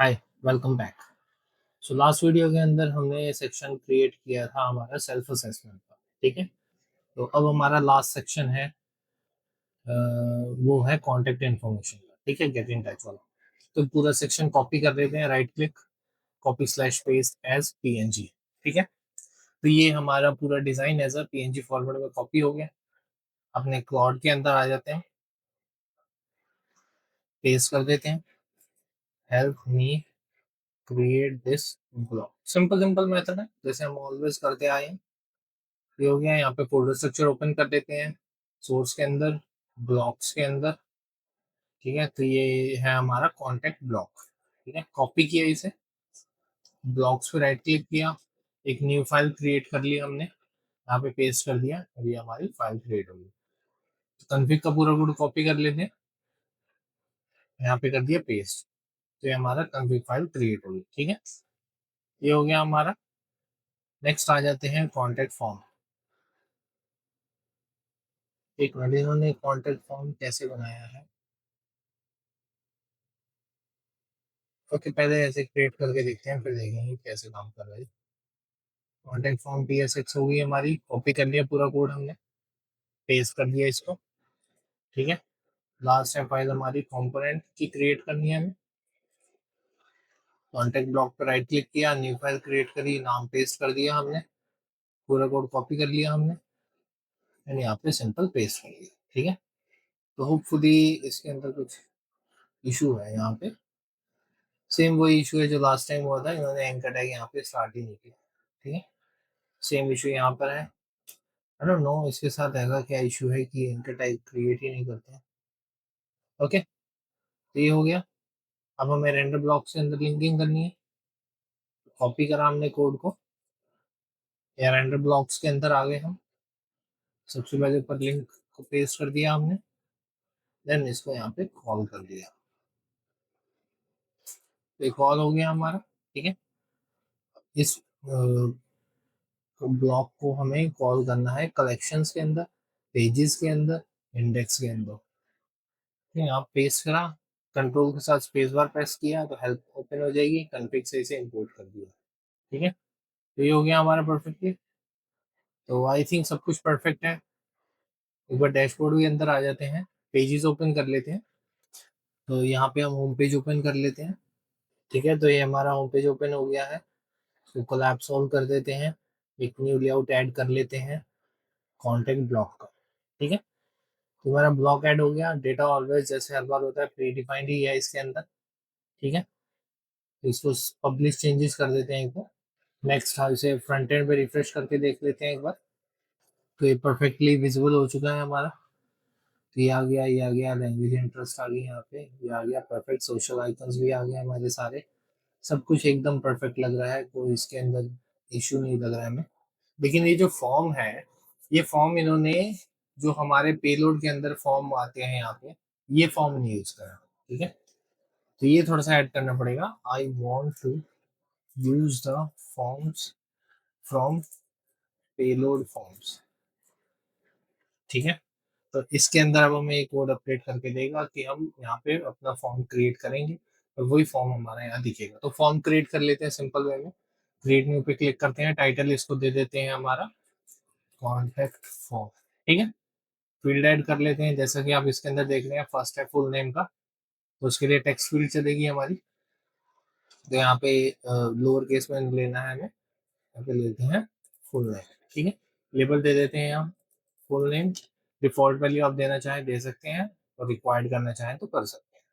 हाय, welcome back. So last video के अंदर हमने ये सेक्शन क्रिएट किया था हमारा सेल्फ असेसमेंट का। ठीक है। तो अब हमारा लास्ट सेक्शन है, वो है कांटेक्ट इन्फॉर्मेशन का। ठीक है, गेट इन टच वाला। तो पूरा सेक्शन कॉपी कर लेते हैं, right click, copy slash paste as PNG. ठीक है। तो ये हमारा पूरा design as a PNG format में कॉपी हो गया। अपने क्लाउड के अंदर आ जाते हैं, पेस्ट कर देते हैं, help me create this block. Simple simple method है, जैसे हम ऑलवेज करते आए हैं। ये हो गया। यहाँ पे फोल्डर स्ट्रक्चर ओपन कर देते हैं, सोर्स के अंदर, ब्लॉक्स के अंदर। ठीक है। तो ये है हमारा कॉन्टेक्ट ब्लॉक। ठीक है, कॉपी किया इसे, ब्लॉक्स पे राइट क्लिक किया, एक न्यू फाइल क्रिएट कर ली हमने, यहाँ पे पेस्ट कर दिया और ये हमारी फाइल क्रिएट हो गई। तो कॉन्फ़िग का पूरा कोड कॉपी कर लेते हैं, यहाँ पे कर दिया पेस्ट। तो ये हमारा कॉन्फ़िग फाइल क्रिएट हो गई। ठीक है, ये हो गया हमारा। नेक्स्ट आ जाते हैं कॉन्टेक्ट फॉर्म। एक मिनट, इन्होंने कॉन्टेक्ट फॉर्म कैसे बनाया है? ओके, पहले ऐसे क्रिएट करके देखते हैं, फिर देखेंगे कैसे काम कर रहा है। कॉन्टेक्ट फॉर्म PSX हो गई हमारी, कॉपी कर लिया पूरा कोड हमने, पेस्ट कर दिया इसको। ठीक है। लास्ट है फाइल हमारी कंपोनेंट की क्रिएट करनी है हमें। कॉन्टेक्ट ब्लॉक पर राइट क्लिक किया, न्यू फाइल क्रिएट करी, नाम पेस्ट कर दिया हमने, पूरा कोड कॉपी कर लिया हमने एंड यहाँ पे सिंपल पेस्ट कर दिया। ठीक है। तो होपफुली इसके अंदर कुछ इशू है यहाँ पे। सेम वही इशू है जो लास्ट टाइम हुआ था, इन्होंने एंकर टैग यहाँ पे स्टार्ट ही नहीं किया। ठीक है, सेम इशू यहाँ पर है। आई डोंट नो इसके साथ ऐसा क्या इशू है कि एंकर टैग क्रिएट ही नहीं करते हैं। ओके, तो ये हो गया। अब हमें रेंडर ब्लॉक से अंदर लिंकिंग करनी है। कॉपी करा हमने कोड को, या रेंडर ब्लॉक्स के अंदर आ गए हम। सबसे पहले ऊपर लिंक को पेस्ट कर दिया हमने, देन इसको यहाँ पे कॉल कर दिया। तो कॉल हो गया हमारा। ठीक है। इस ब्लॉक को हमें कॉल करना है कलेक्शंस के अंदर, पेजेस के अंदर, इंडेक्स के अंदर। ठीक है, आप पेस्ट करा, कंट्रोल के साथ स्पेस बार प्रेस किया तो हेल्प ओपन हो जाएगी, कॉन्फ़िग से इसे इंपोर्ट कर दिया। ठीक है, तो ये हो गया हमारा परफेक्टली। तो आई थिंक सब कुछ परफेक्ट है। एक बार डैशबोर्ड के अंदर आ जाते हैं, पेजेस ओपन कर लेते हैं। तो यहाँ पे हम होम पेज ओपन कर लेते हैं। ठीक है, तो ये हमारा होम पेज ओपन हो गया है। तो कोलैब सॉल्व कर देते हैं, एक न्यू लेआउट ऐड कर लेते हैं कॉन्टेक्ट ब्लॉक का। ठीक है, तो हमारा ब्लॉक ऐड हो गया। डेटा ऑलवेज जैसे हर बार होता है प्री डिफाइंड ही है इसके अंदर। ठीक है, तो इसको पब्लिश चेंजेस कर देते हैं एक बार। नेक्स्ट इसे फ्रंट एंड पे रिफ्रेश करके देख लेते हैं एक बार। तो ये परफेक्टली विजिबल हो चुका है हमारा। तो ये आ गया, ये आ गया, लैंग्वेज इंटरेस्ट आ गई यहाँ पे, ये आ गया परफेक्ट, सोशल आइकन्स भी आ गए हमारे सारे। सब कुछ एकदम परफेक्ट लग रहा है, कोई इसके अंदर इशू नहीं लग रहा है हमें। लेकिन ये जो फॉर्म है, ये फॉर्म इन्होंने जो हमारे पेलोड के अंदर फॉर्म आते हैं यहाँ पे, ये फॉर्म नहीं यूज करा। ठीक है, तो ये थोड़ा सा ऐड करना पड़ेगा। I want to use the forms from payload forms. ठीक है, तो इसके अंदर अब हमें एक कोड अपडेट करके देगा कि हम यहाँ पे अपना फॉर्म क्रिएट करेंगे और वही फॉर्म हमारा यहाँ दिखेगा। तो फॉर्म क्रिएट कर लेते हैं सिंपल वे में। क्रिएट न्यू पे क्लिक करते हैं, टाइटल इसको दे देते हैं हमारा कॉन्टेक्ट फॉर्म। ठीक है, फील्ड ऐड कर लेते हैं, जैसा कि आप इसके अंदर देख रहे हैं, फर्स्ट है फुल नेम का। तो उसके लिए टेक्स्ट फील्ड चलेगी हमारी। तो यहाँ पे लोअर केस में लेना है हमें, यहाँ पे लेते हैं फुल नेम। ठीक है, लेबल दे देते हैं हम फुल नेम। डिफॉल्ट वैल्यू आप देना चाहें दे सकते हैं, और रिक्वायर्ड करना चाहें तो कर सकते हैं।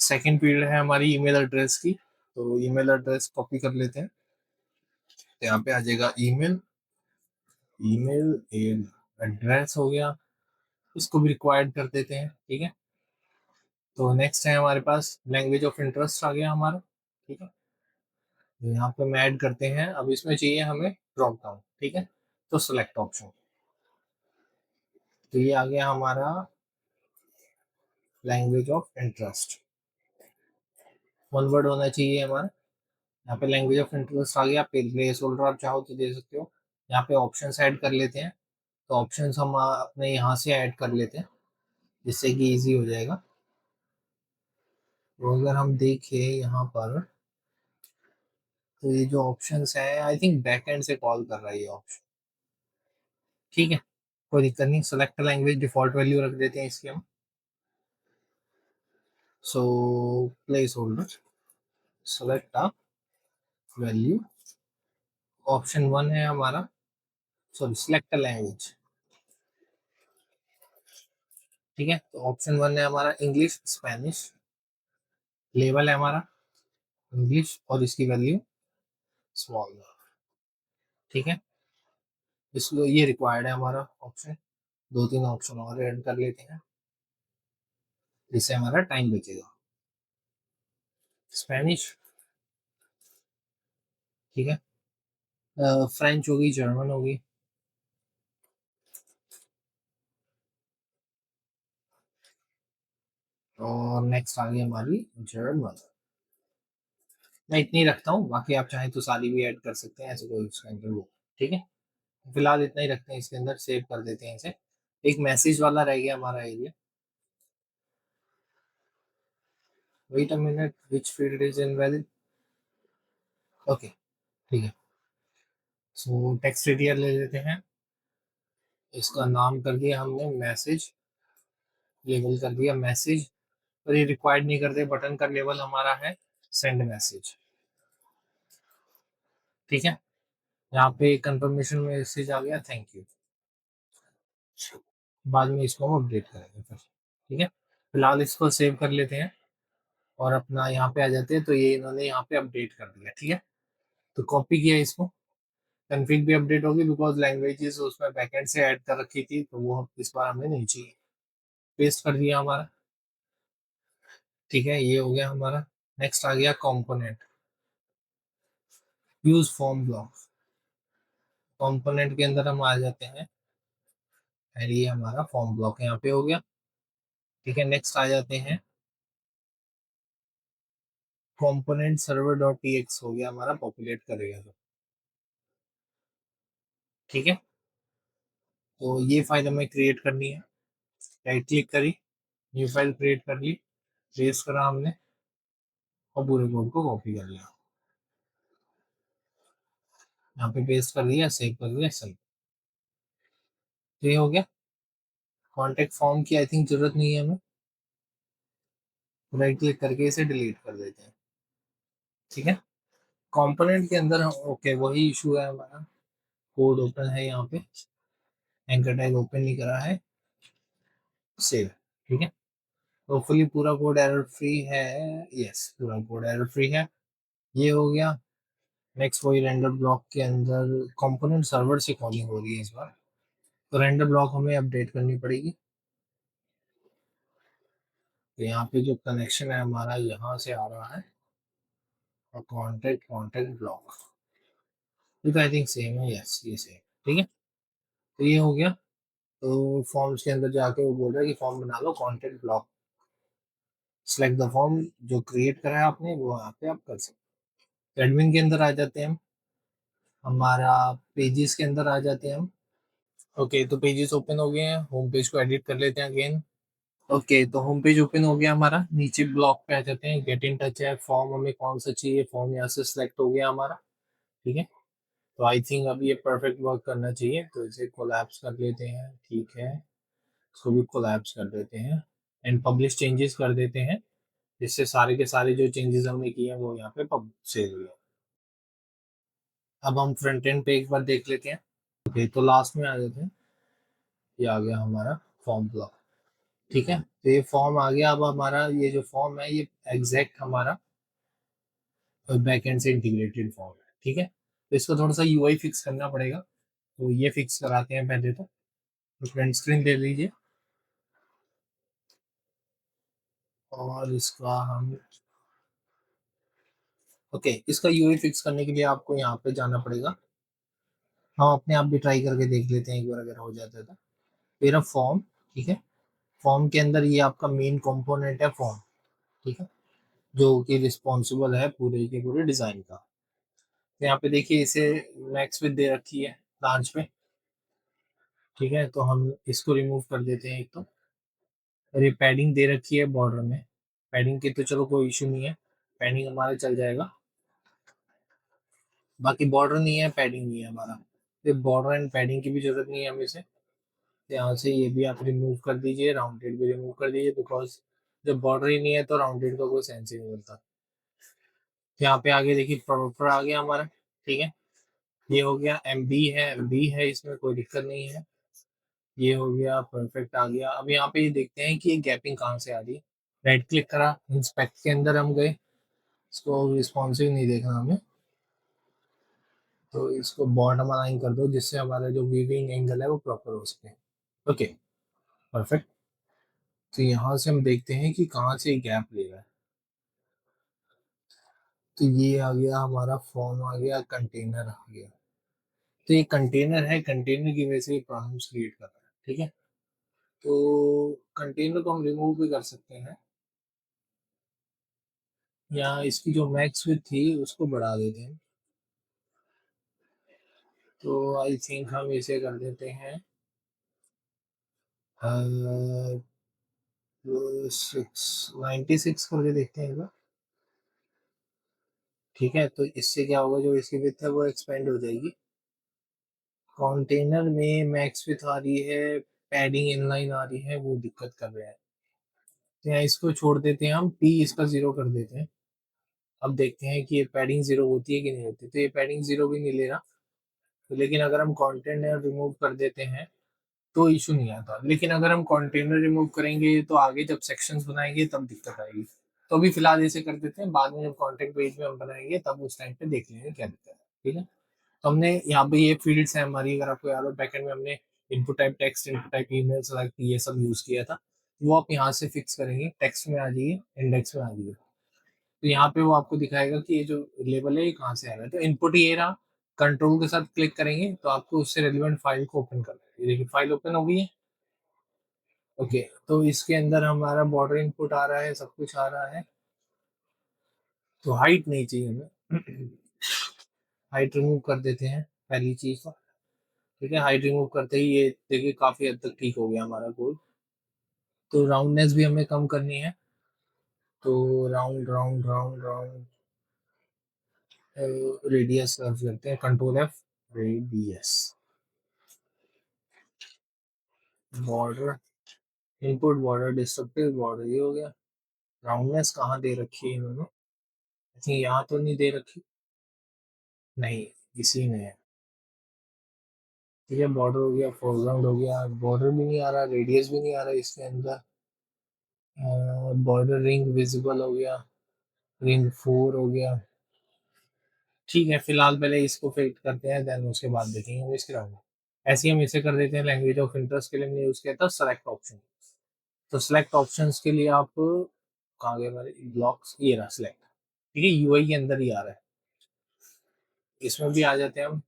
सेकंड फील्ड है हमारी ईमेल एड्रेस की। तो ईमेल एड्रेस कॉपी कर लेते हैं, तो यहाँ पे आ जाएगा ईमेल, ईमेल एड्रेस हो गया, इसको भी रिक्वायर्ड कर देते हैं। ठीक है, तो नेक्स्ट है हमारे पास लैंग्वेज ऑफ इंटरेस्ट आ गया हमारा। ठीक है, तो यहाँ पे हम ऐड करते हैं। अब इसमें चाहिए हमें ड्रॉप डाउन। ठीक है, तो सेलेक्ट ऑप्शन। तो ये आ गया हमारा language of interest, one word होना चाहिए हमारा। यहाँ पे लैंग्वेज ऑफ इंटरेस्ट आ गया, प्लेस होल्डर आप चाहो तो दे सकते हो। यहाँ पे ऑप्शंस ऐड कर लेते हैं। तो ऑप्शंस हम अपने यहाँ से ऐड कर लेते हैं, जिससे कि इजी हो जाएगा। तो अगर हम देखें यहाँ पर, तो ये जो ऑप्शंस है आई थिंक बैकएंड से कॉल कर रहा है ये ऑप्शन। ठीक है, कोई दिक्कत नहीं। सेलेक्ट लैंग्वेज डिफॉल्ट वैल्यू रख देते हैं इसकी हम। So place holder select a value, option 1 है हमारा, सॉरी सिलेक्ट लैंग्वेज। ठीक है, तो ऑप्शन 1 है हमारा इंग्लिश स्पेनिश, लेवल है हमारा इंग्लिश और इसकी वैल्यू स्मॉल। ठीक है, इसको ये रिक्वायर्ड है हमारा ऑप्शन। 2-3 ऑप्शन और ऐड कर लेते हैं, जिससे हमारा टाइम बचेगा। स्पेनिश, ठीक है, फ्रेंच होगी, जर्मन होगी, और नेक्स्ट आ गई हमारी जर्मन। मैं इतनी रखता हूँ, बाकी आप चाहें तो सारी भी ऐड कर सकते हैं, ऐसे कोई उसके अंदर वो। ठीक है, फिलहाल इतना ही रखते हैं इसके अंदर, सेव कर देते हैं इसे। एक मैसेज वाला रह गया हमारा area. Wait a minute, which field is invalid. Okay, ठीक है। सो टेक्स्ट एरिया ले लेते हैं, इसका नाम कर दिया हमने मैसेज, लेबल कर दिया मैसेज, और ये रिक्वायर्ड नहीं करते, बटन का लेवल हमारा है सेंड मैसेज। ठीक है, यहाँ पे कंफर्मेशन मैसेज आ गया, थैंक यू। बाद में इसको हम अपडेट करेंगे फिर। ठीक है, फिलहाल इसको सेव कर लेते हैं और अपना यहाँ पे आ जाते हैं। तो ये इन्होंने यहाँ पे अपडेट कर दिया। ठीक है, तो कॉपी किया इसको, कन्फिग भी अपडेट होगी बिकॉज लैंग्वेजेस उसमें बैकएंड से ऐड कर रखी थी, तो वो इस बार हमें नहीं चाहिए। पेस्ट कर दिया हमारा। ठीक है, ये हो गया हमारा। नेक्स्ट आ गया component, use form block. Component के अंदर हम आ जाते हैं, और ये हमारा फॉर्म ब्लॉक यहाँ पे हो गया। ठीक है, नेक्स्ट आ जाते हैं, component server dot T x हो गया हमारा, पॉपुलेट करेगा तो। ठीक है, तो ये फाइल हमें क्रिएट करनी है। राइट क्लिक करी, न्यू फाइल क्रिएट कर ली, पेस्ट करा हमने, और पूरे कोड को कॉपी कर लिया, यहाँ पे पेस्ट कर दिया, सेव कर दिया, सेव। तो ये हो गया। कॉन्टेक्ट फॉर्म की आई थिंक जरूरत नहीं है हमें, राइट क्लिक करके इसे डिलीट कर देते हैं। ठीक है, कंपोनेंट के अंदर ओके वही इशू है हमारा, कोड ओपन है यहाँ पे, एंकर टैग ओपन नहीं करा है, सेव। ठीक है, होपफुली पूरा कोड एरर फ्री है। यस, पूरा कोड एरर फ्री है। ये हो गया। नेक्स्ट वही रेंडर ब्लॉक के अंदर कंपोनेंट सर्वर से कॉलिंग हो रही है इस बार, तो रेंडर ब्लॉक हमें अपडेट करनी पड़ेगी। तो यहाँ पे जो कनेक्शन है हमारा यहाँ से आ रहा है, और कॉन्टेक्ट कॉन्टेक्ट ब्लॉक, ये तो आई थिंक सेम है। यस, ये सेम। ठीक है, तो ये हो गया। तो फॉर्म्स के अंदर जाके वो बोल रहा है कि फॉर्म बना लो contact block, select the form, जो क्रिएट करा है आपने वो यहाँ पे आप कर सकते हैं। एडमिन के अंदर आ जाते हैं हम, हमारा पेजेस के अंदर आ जाते हैं हम। ओके, तो पेजेस ओपन हो गए हैं, होम पेज को एडिट कर लेते हैं अगेन। ओके, तो होम पेज ओपन हो गया हमारा, नीचे ब्लॉक पे आ जाते हैं, गेट इन टच है, फॉर्म हमें कौन सा चाहिए, फॉर्म यहाँ से सिलेक्ट हो गया हमारा। ठीक है, तो आई थिंक अब ये परफेक्ट वर्क करना चाहिए, तो इसे कोलैप्स कर लेते हैं। ठीक है, इसको भी कोलैप्स कर देते हैं, एंड पब्लिश चेंजेस कर देते हैं, जिससे सारे के सारे जो चेंजेस हमने किए हैं वो यहाँ पे सेव हुए। अब हम फ्रंट एंड पे एक बार देख लेते हैं। ओके, तो लास्ट में आ जाते हैं, ये आ गया हमारा फॉर्म ब्लॉक। ठीक है, तो ये फॉर्म आ गया। अब हमारा ये जो फॉर्म है ये एग्जैक्ट हमारा बैकएंड से इंटीग्रेटेड फॉर्म है। ठीक है, तो इसको थोड़ा सा यूआई फिक्स करना पड़ेगा, तो ये फिक्स कराते हैं पहले तो फ्रंट स्क्रीन ले लीजिए, और इसका हम ओके, इसका यूआई फिक्स करने के लिए आपको यहाँ पे जाना पड़ेगा। हम अपने आप भी ट्राई करके देख लेते हैं एक बार, अगर हो जाता है तो। फिर अब फॉर्म, ठीक है, फॉर्म के अंदर ये आपका मेन कंपोनेंट है फॉर्म। ठीक है, जो कि रिस्पॉन्सिबल है पूरे के पूरे डिजाइन का। तो यहाँ पे देखिए इसे मैक्स विड्थ दे रखी है लार्ज पे। ठीक है, तो हम इसको रिमूव कर देते हैं एक तो, और ये पैडिंग दे रखी है बॉर्डर में, पैडिंग की तो चलो कोई इशू नहीं है, पैडिंग हमारा चल जाएगा। बाकी बॉर्डर नहीं है, पैडिंग नहीं है हमारा, तो बॉर्डर एंड पैडिंग की भी जरूरत नहीं है हमें से। तो यहाँ से ये भी आप रिमूव कर दीजिए, राउंडेड भी रिमूव कर दीजिए, बिकॉज जब बॉर्डर ही नहीं है तो राउंडेड का कोई सेंस ही नहीं मिलता। तो यहाँ पे आगे देखिए प्रॉपर आ गया हमारा, ठीक है। ये हो गया, एम बी है इसमें कोई दिक्कत नहीं है। ये हो गया, परफेक्ट आ गया। अब यहाँ पे ये देखते हैं कि ये गैपिंग कहाँ से आ रही है। राइट क्लिक करा, इंस्पेक्ट के अंदर हम गए, इसको रिस्पॉन्सिव नहीं देखना हमें, तो इसको बॉटम अलाइन कर दो जिससे हमारा जो वीविंग एंगल है वो प्रॉपर हो सके। Okay, perfect. तो यहाँ से हम देखते हैं कि कहाँ से गैप ले रहा है। तो ये आ गया हमारा फॉर्म, आ गया कंटेनर आ गया। तो ये कंटेनर है, कंटेनर की वजह से ये प्रॉब्लम्स क्रिएट कर रहा है, ठीक है। तो कंटेनर को हम रिमूव भी कर सकते हैं, या इसकी जो मैक्स विड्थ थी उसको बढ़ा देते हैं। तो आई थिंक हम इसे कर देते हैं 96 करके देखते हैं एक बार। ठीक है, तो इससे क्या होगा, जो इसकी विड्थ है वो एक्सपेंड हो जाएगी। कंटेनर में मैक्स विड्थ आ रही है, पैडिंग इनलाइन आ रही है, वो दिक्कत कर रहे हैं। तो यहाँ इसको छोड़ देते हैं हम, पी इसका 0 कर देते हैं। अब देखते हैं कि ये पैडिंग 0 होती है कि नहीं होती। तो ये पैडिंग 0 भी नहीं ले रहा। तो लेकिन अगर हम कंटेनर रिमूव कर देते हैं तो इशू नहीं आता, लेकिन अगर हम कंटेनर रिमूव करेंगे तो आगे जब सेक्शंस बनाएंगे तब दिक्कत आएगी। तो अभी फिलहाल ऐसे कर देते हैं, बाद में जब कॉन्टेंट पेज में हम बनाएंगे तब उस टाइम पे देख लेंगे क्या दिक्कत है, ठीक है। तो हमने यहाँ पे ये फील्ड्स है हमारी, अगर आपको याद हो बैकएंड में हमने input type text, input type email, select, ये सब यूज किया था। वो आप यहाँ से फिक्स करेंगे, टेक्स्ट में आ जाइए, इंडेक्स में आ जाइए। तो यहाँ पे वो आपको दिखाएगा कि ये जो लेबल है ये कहाँ से आ रहा है। तो इनपुट ये रहा, कंट्रोल के साथ क्लिक करेंगे तो आपको उससे रेलिवेंट फाइल को ओपन करना है। ये देखिए फाइल ओपन हो गई है। ओके, तो इसके अंदर हमारा बॉर्डर इनपुट आ रहा है, सब कुछ आ रहा है। तो हाइट नहीं चाहिए हमें, हाइट रिमूव कर देते हैं पहली चीज तो। ठीक है, हाइट रिमूव करते ही ये देखिए काफी हद तक ठीक हो गया हमारा कोड। तो राउंडनेस भी हमें कम करनी है, तो round round round round radius search करते हैं, control F, radius, border, input border, destructive border, ये हो गया। राउंडनेस कहाँ दे रखी है इन्होंने, अच्छा यहाँ तो नहीं दे रखी, नहीं इसी में है। ठीक है, बॉर्डर हो गया, फोरग्राउंड हो गया, बॉर्डर भी नहीं आ रहा, रेडियस भी नहीं आ रहा इसके अंदर। बॉर्डर रिंग विजिबल हो गया, रिंग 4 हो गया। ठीक है, फिलहाल पहले इसको फिट करते हैं, देन उसके बाद देखेंगे हम इसके अलावा। ऐसे ही हम इसे कर देते हैं, लैंग्वेज ऑफ इंटरेस्ट के लिए हमने यूज किया था सेलेक्ट ऑप्शन। तो सेलेक्ट ऑप्शंस के लिए आप कहाँ गए हमारे ब्लॉक्स, ये रहा सेलेक्ट। ठीक है, यूआई के अंदर ही आ रहा है, इसमें भी आ जाते हैं हम।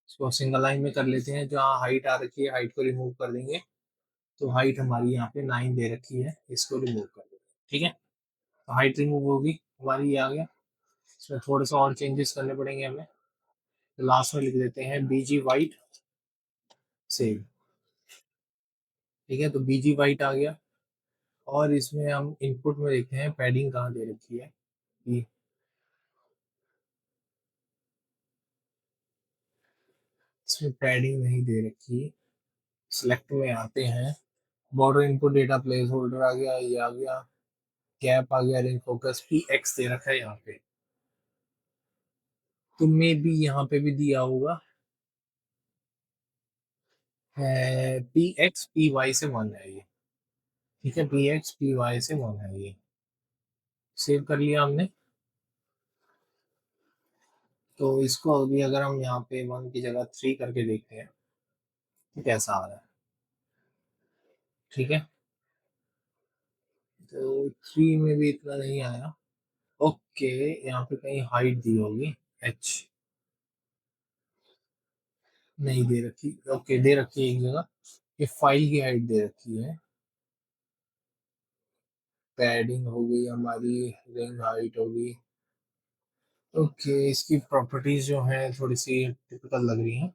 इसको सिंगल लाइन में कर लेते हैं, जहाँ हाइट आ रखी है हाइट को रिमूव कर देंगे। तो हाइट हमारी यहाँ पे 9 दे रखी है, इसको रिमूव कर देंगे। ठीक है, तो हाइट रिमूव होगी हमारी, ये आ गया। इसमें थोड़े से और चेंजेस करने पड़ेंगे हमें। तो लास्ट में लिख देते हैं बीजी वाइट सेव। ठीक है, तो बीजी वाइट आ गया। और इसमें हम इनपुट में देखते हैं पैडिंग कहाँ दे रखी है, कि इसमें पैडिंग नहीं दे रखी। सिलेक्ट में आते हैं, border input data placeholder आ गया, ये आ गया, गैप आ गया, रिंग फोकस पी एक्स दे रखा है यहाँ पे। तो मे भी यहाँ पे भी दिया होगा पी एक्स पी वाई से 1 है ये। ठीक है, पी एक्स पी वाई से 1 है ये। सेव कर लिया हमने। तो इसको अभी अगर हम यहाँ पे 1 की जगह 3 करके देखते हैं तो कैसा आ रहा है। ठीक है, तो 3 में भी इतना नहीं आया। ओके, यहाँ पे कहीं हाइट दी होगी, एच नहीं दे रखी। ओके, दे रखी है एक जगह, ये फाइल की हाइट दे रखी है। पैडिंग हो गई हमारी, रिंग हाइट होगी। ओके, इसकी प्रॉपर्टीज जो हैं थोड़ी सी टिपिकल लग रही हैं।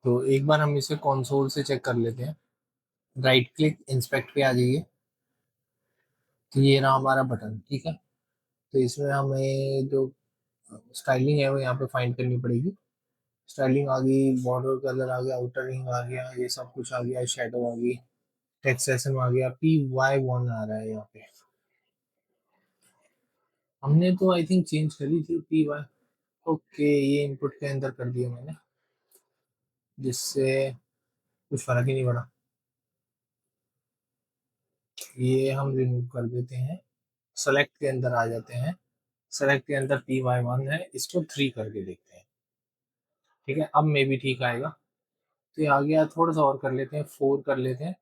तो एक बार हम इसे कंसोल से चेक कर लेते हैं। राइट क्लिक, इंस्पेक्ट पे आ जाइए। तो ये रहा हमारा बटन, ठीक है। तो इसमें हमें जो स्टाइलिंग है वो यहाँ पे फाइंड करनी पड़ेगी। स्टाइलिंग आ गई, बॉर्डर कलर आ गया, आउटर रिंग आ गया, ये सब कुछ आ गया, शेडो आ गई, टेक्स्ट एसएम आ गया, PY1 आ रहा है यहाँ पे। हमने तो आई थिंक चेंज करी थी PY। ओके, ये इनपुट के अंदर कर दिया मैंने, जिससे कुछ फर्क ही नहीं पड़ा। ये हम रिमूव कर देते हैं, सेलेक्ट के अंदर आ जाते हैं। सेलेक्ट के अंदर PY1 है, इसको 3 करके देखते हैं। ठीक है, अब मे भी ठीक आएगा। तो ये आ गया, थोड़ा सा और कर लेते हैं, 4 कर लेते हैं।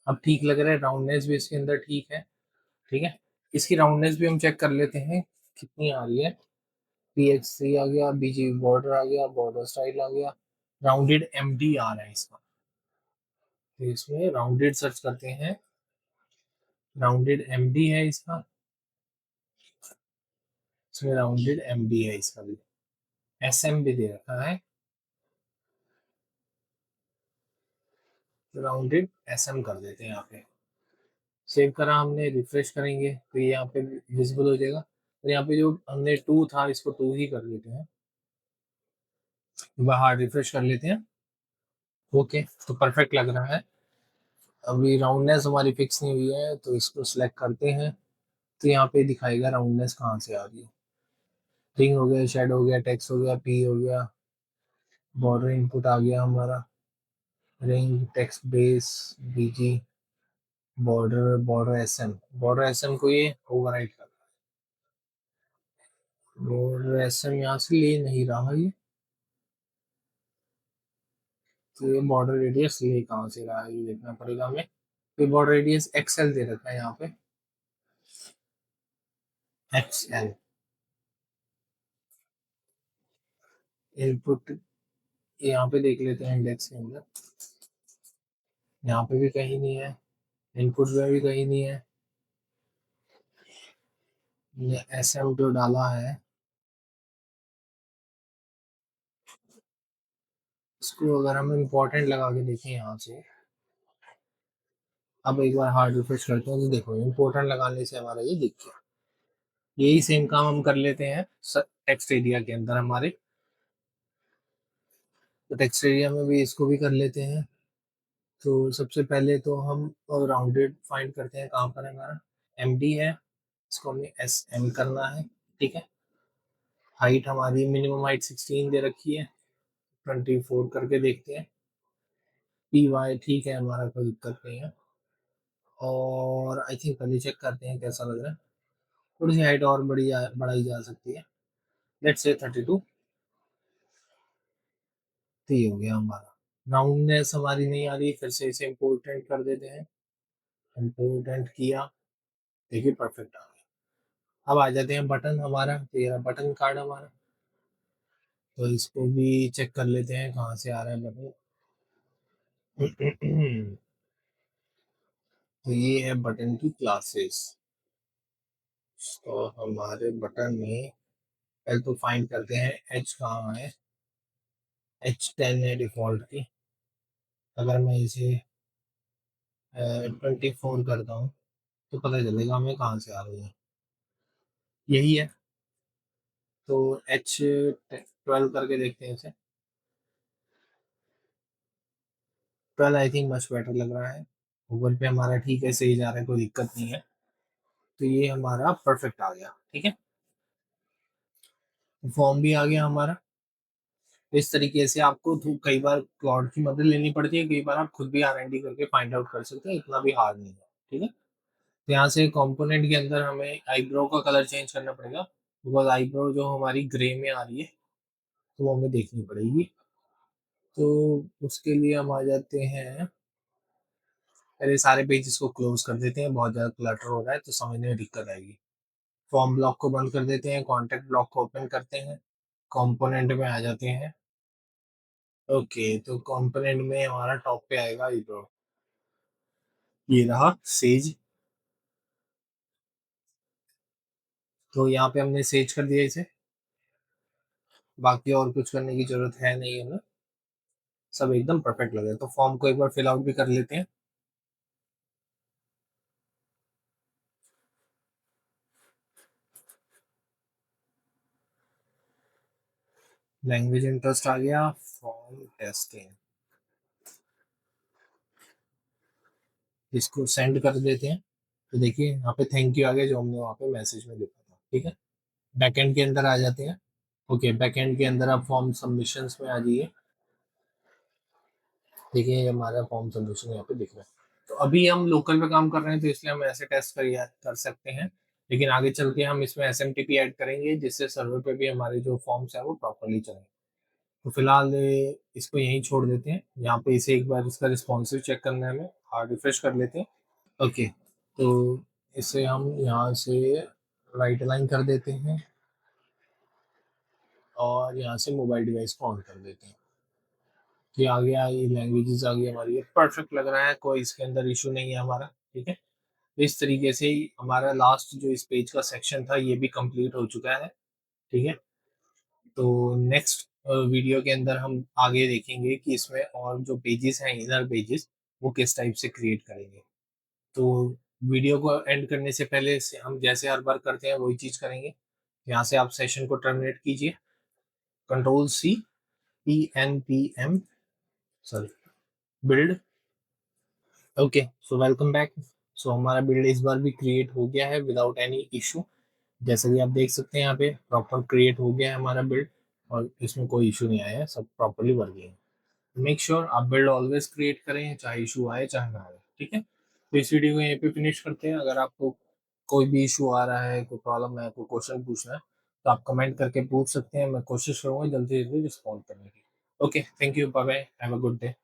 अब ठीक लग रहा है, राउंडनेस भी इसके अंदर ठीक है। ठीक है, इसकी राउंडनेस भी हम चेक कर लेते हैं कितनी आ रही है। PX3 आ गया, BG बॉर्डर आ गया, बॉर्डर स्टाइल आ गया, राउंडेड MD आ रहा है इसका। तो इसमें राउंडेड सर्च करते हैं, राउंडेड MD है इसका। इसमें राउंडेड MD है इसका भी, SM भी दे रखा है, राउंडेड SM कर देते हैं यहाँ पे। सेव करा हमने, रिफ्रेश करेंगे तो ये यहाँ पे विजिबल हो जाएगा। और यहाँ पे जो हमने 2 था, इसको 2 ही कर लेते हैं। बाहर रिफ्रेश कर लेते हैं। ओके, तो परफेक्ट लग रहा है। अभी राउंडनेस हमारी फिक्स नहीं हुई है, तो इसको सिलेक्ट करते हैं। तो यहाँ पे दिखाएगा राउंडनेस कहाँ से आ रही है। रिंग हो गया, शेड हो गया, टेक्स्ट हो गया, P हो गया, बॉर्डर इनपुट आ गया हमारा, ring, text base, BG, border, border SM को ये ओवरराइट कर, बॉर्डर SM यहाँ से ले नहीं रहा ये। तो ये बॉर्डर रेडियस ले कहाँ से रहा है, ये देखना पड़ेगा हमें। तो बॉर्डर रेडियस XL दे रखा है यहाँ पे, XL। इनपुट यहाँ पे देख लेते हैं, इंडेक्स के अंदर यहाँ पे भी कहीं नहीं है, इनपुट में भी कहीं नहीं है। ये SM जो डाला है, इसको अगर हम इम्पोर्टेंट लगा के देखें यहाँ से, अब एक बार हार्ड रिफ्रेश करते हैं तो देखो इम्पोर्टेंट लगाने से हमारा ये दिख गया। यही सेम काम हम कर लेते हैं टेक्स्ट एरिया के अंदर हमारे। तो टेक्स्ट एरिया में भी इसको भी कर लेते हैं। तो सबसे पहले तो हम राउंडेड फाइंड करते हैं, कहाँ पर है हमारा, MD है, इसको हमें SM करना है। ठीक है, हाइट हमारी मिनिमम हाइट 16 दे रखी है, 24 करके देखते हैं। PY ठीक है, हमारा कोई दिक्कत नहीं है। और आई थिंक पहले चेक करते हैं कैसा लग रहा है। थोड़ी सी हाइट और बढ़ाई जा सकती है, लेट्स से 32। तो ये हो गया हमारा। राउंडनेस हमारी नहीं आ रही, फिर से इसे इम्पोर्टेंट कर देते हैं। इम्पोर्टेंट किया, देखिए परफेक्ट आ गया। अब आ जाते हैं बटन हमारा, तो ये रहा बटन कार्ड हमारा। तो इसको भी चेक कर लेते हैं कहाँ से आ रहा है बटन। तो ये है बटन की क्लासेस। तो हमारे बटन में पहले तो फाइंड करते हैं H कहाँ है। H10 है डिफॉल्ट की। अगर मैं इसे 24 करता हूँ तो पता चलेगा हमें कहाँ से आ रही है, यही है। तो H12 करके देखते हैं इसे। 12 आई थिंक मच बेटर लग रहा है। गूगल पे हमारा ठीक है, सही जा रहा है, कोई दिक्कत नहीं है। तो ये हमारा परफेक्ट आ गया, ठीक है। फॉर्म भी आ गया हमारा। तो इस तरीके से आपको कई बार क्लाउड की मदद लेनी पड़ती है, कई बार आप खुद भी R&D करके फाइंड आउट कर सकते हैं, इतना भी हार्ड नहीं है। ठीक है, तो यहाँ से कंपोनेंट के अंदर हमें आईब्रो का कलर चेंज करना पड़ेगा, बिकॉज आईब्रो जो हमारी ग्रे में आ रही है, तो वो हमें देखनी पड़ेगी। तो उसके लिए हम आ जाते हैं, पहले सारे पेजेस को क्लोज कर देते हैं, बहुत ज़्यादा क्लटर हो रहा है तो समझने में दिक्कत आएगी। फॉर्म ब्लॉक को बंद कर देते हैं, कॉन्टेक्ट ब्लॉक को ओपन करते हैं, कंपोनेंट में आ जाते हैं। ओके, तो कंपोनेंट में हमारा टॉप पे आएगा आईब्रो, ये रहा सेज। तो यहाँ पे हमने सेज कर दिया इसे, बाकी और कुछ करने की जरूरत है नहीं हमें, सब एकदम परफेक्ट लगे। तो फॉर्म को एक बार फिल आउट भी कर लेते हैं। लैंग्वेज इंटरेस्ट आ गया, फॉर्म टेस्टिंग, इसको सेंड कर देते हैं। तो देखिए यहाँ पे थैंक यू आ गया, जो हमने वहाँ पे मैसेज में लिखा था। ठीक है, बैकएंड के अंदर आ जाते हैं। ओके, बैकएंड के अंदर आप फॉर्म सबमिशंस में आ जाइए। देखिए ये हमारा फॉर्म सबमिशन यहाँ पे दिख रहा है। तो अभी हम लोकल पे काम कर रहे हैं, तो इसलिए हम ऐसे टेस्ट कर सकते हैं। लेकिन आगे चल के हम इसमें एसएमटीपी ऐड करेंगे, जिससे सर्वर पे भी हमारे जो फॉर्म्स है वो प्रॉपरली चलें। तो फिलहाल इसको यहीं छोड़ देते हैं। यहाँ पे इसे एक बार इसका रिस्पॉन्सिव चेक करना है हमें, हार्ड रिफ्रेश कर लेते हैं। ओके, तो इसे हम यहाँ से राइट अलाइन कर देते हैं और यहाँ से मोबाइल डिवाइस को ऑन कर देते हैं। कि आ गया, ये लैंग्वेजेस आ गई हमारी, ये परफेक्ट लग रहा है, कोई इसके अंदर इशू नहीं है हमारा। ठीक है, तो इस तरीके से ही हमारा लास्ट जो इस पेज का सेक्शन था ये भी कंप्लीट हो चुका है। ठीक है, तो नेक्स्ट वीडियो के अंदर हम आगे देखेंगे कि इसमें और जो पेजेस हैं, इनर पेजेस, वो किस टाइप से क्रिएट करेंगे। तो वीडियो को एंड करने से पहले से हम जैसे हर बार करते हैं वही चीज़ करेंगे। यहाँ से आप सेशन को टर्मिनेट कीजिए, control C, PNPM, sorry, build. Okay, so welcome back. So हमारा बिल्ड इस बार भी क्रिएट हो गया है विदाउट एनी इशू। जैसा कि आप देख सकते हैं यहाँ पे प्रॉपर क्रिएट हो गया है हमारा बिल्ड, और इसमें कोई इशू नहीं आया है, सब प्रॉपरली वर्किंग है। मेक श्योर आप बिल्ड ऑलवेज क्रिएट करें, चाहे इशू आए चाहे ना आए। ठीक है, तो इस वीडियो को यहीं पे फिनिश करते हैं। अगर आपको कोई भी इशू आ रहा है, कोई प्रॉब्लम है, कोई क्वेश्चन पूछना है, तो आप कमेंट करके पूछ सकते हैं। मैं कोशिश करूंगा जल्दी से जल्दी रिस्पॉन्ड करने की। Okay, thank you, bye bye, have a good day.